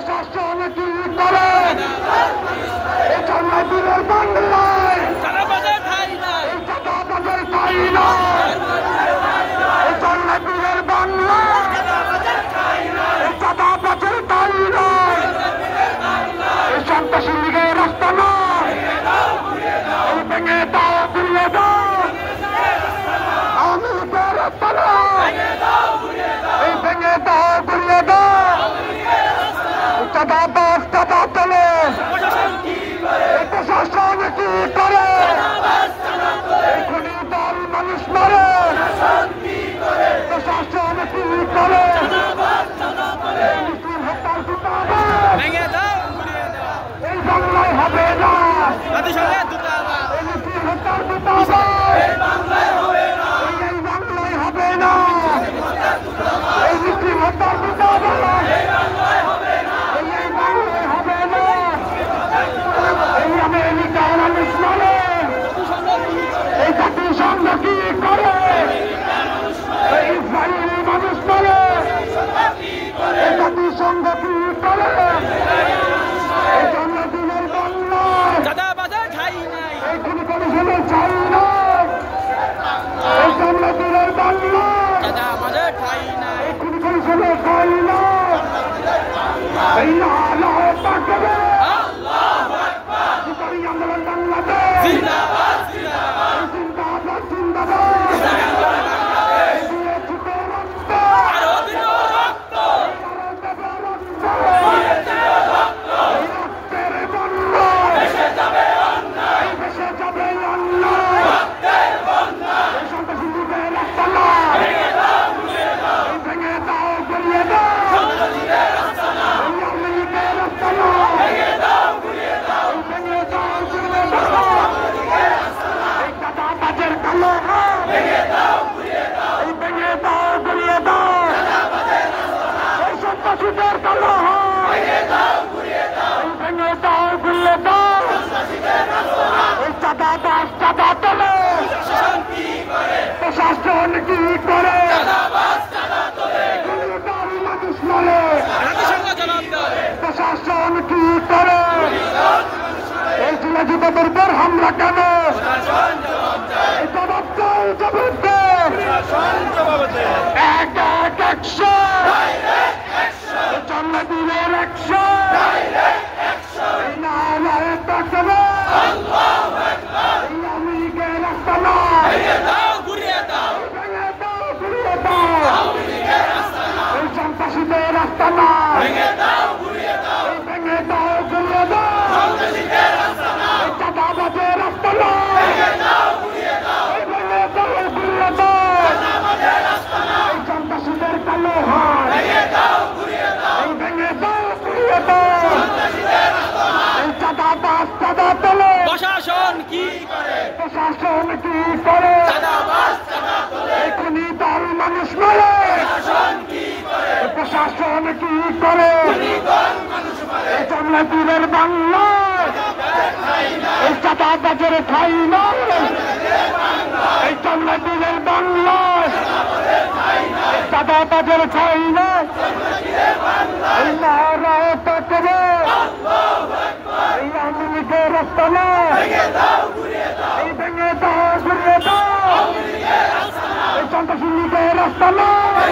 শাসন কি করে এই জন্মদিনের বাংলায় চাঁদাবাজের ঠাঁই নাই, এই চাঁদাবাজের ঠাঁই নাই, এই জন্মদিনের বাংলায় এই চাঁদাবাজের ঠাঁই নাই, এই সন্ত্রাসী লীগের রাস্তা নয়, এই ভেঙে দাও ঘুরিয়ে দাও আওয়ামী লীগের রাস্তা নয়, এই ভেঙে দাও ঘুরিয়ে দাও চাঁদাবাজ চাঁদা তোলে এই প্রশাসন কি করে এই খুনি দল মানুষ মারে প্রশাসন কি করে মুসলিম হত্যার দূতাবাস ভেঙে দাও, ঘুরিয়ে দাও, এই বাংলায় হবে না জাতিসংঘের দূতাবাস এই মুসলিম হত্যার দূতাবাস এই বাংলায় হবে না এই মুসলিম হত্যার দূতাবাস এই বাংলায় হবে না এই আমেরিকার মানুষ মারে এই জাতিসংঘ কি করে এই ইসরায়েলি মানুষ মারে এই জাতিসংঘ কি করে এই জন্মদিনের বাংলায় চাঁদাবাজের ঠাঁই নাই, এই খুনি কমিশনের চাই নাই এই জন্মদিনের বাংলায় চাঁদাবাজের ঠাঁই নাই, এই খুনি কমিশনের চাই নাই এই লালা পাকবে শিকারী আন্দোলন বাংলাদেশ জিন্দাবাদ, জিন্দাবাদ, জিন্দাবাদ জিন্দাবাদ দিয়ে ছুটে রক্ত আরো দিন রক্ত, রক্তের বন্যায় ভেসে যাবে অন্যায় এই সন্ত্রাসী লীগের রাস্তা নয় এই ভেঙে দাও ঘুরিয়ে দাও এই আওয়ামী লীগের রাস্তা নয় এই ভেঙে দাও ঘুরিয়ে দাও এই চাঁদাবাজের কালো হাত এই ভেঙে দাও ঘুরিয়ে দাও এই সন্ত্রাসীদের কালো হাত এই ভেঙে দাও ঘুরিয়ে দাও এই চাঁদাবাজ চাঁদা তোলে প্রশাসন কি করে খুনিদার মানুষ মারে জাতিসংঘ জবাব দেবে, প্রশাসন কি করে এই জিলাজিদের উপর হামলা কেন এই জবাব দাও জবাব দাও এক এক অ্যাকশন জন্মদিনের অ্যাকশন এই নারায় তাকবে এই আওয়ামী লীগের রাস্তা নয় ভেঙে দাও, ঘুরিয়ে দাও, ভেঙে দাও ঘুরিয়ে দাও এই সন্ত্রাসীদের রাস্তা নয় ভেঙে দাও, ঘুরিয়ে দাও, এই ভেঙে দাও ঘুরিয়ে দাও এই চাঁদাবাজের রাস্তা নয় এই ভেঙে দাও ঘুরিয়ে দাও এই সন্ত্রাসীদের কালো হাত এই ভেঙে দাও ঘুরিয়ে দাও এই চাঁদাবাজ চাঁদা তোলে প্রশাসন কি করে, প্রশাসন কি করে চাঁদাবাজ চাঁদা তোলে, এই খুনি দল মানুষ মারে প্রশাসন কি করে, প্রশাসন কি করে এই জন্মদিনের বাংলায় এই চাঁদাবাজের ঠাই নয় এই জন্মদিনের বাংলায় এই চাঁদাবাজের ঠাই নয় এই নারায় তাকবে এই আওয়ামী লীগের রাস্তা নয় এই ভেঙে দাও ঘুরিয়ে দাও এই সন্ত্রাসী লীগের রাস্তা নয়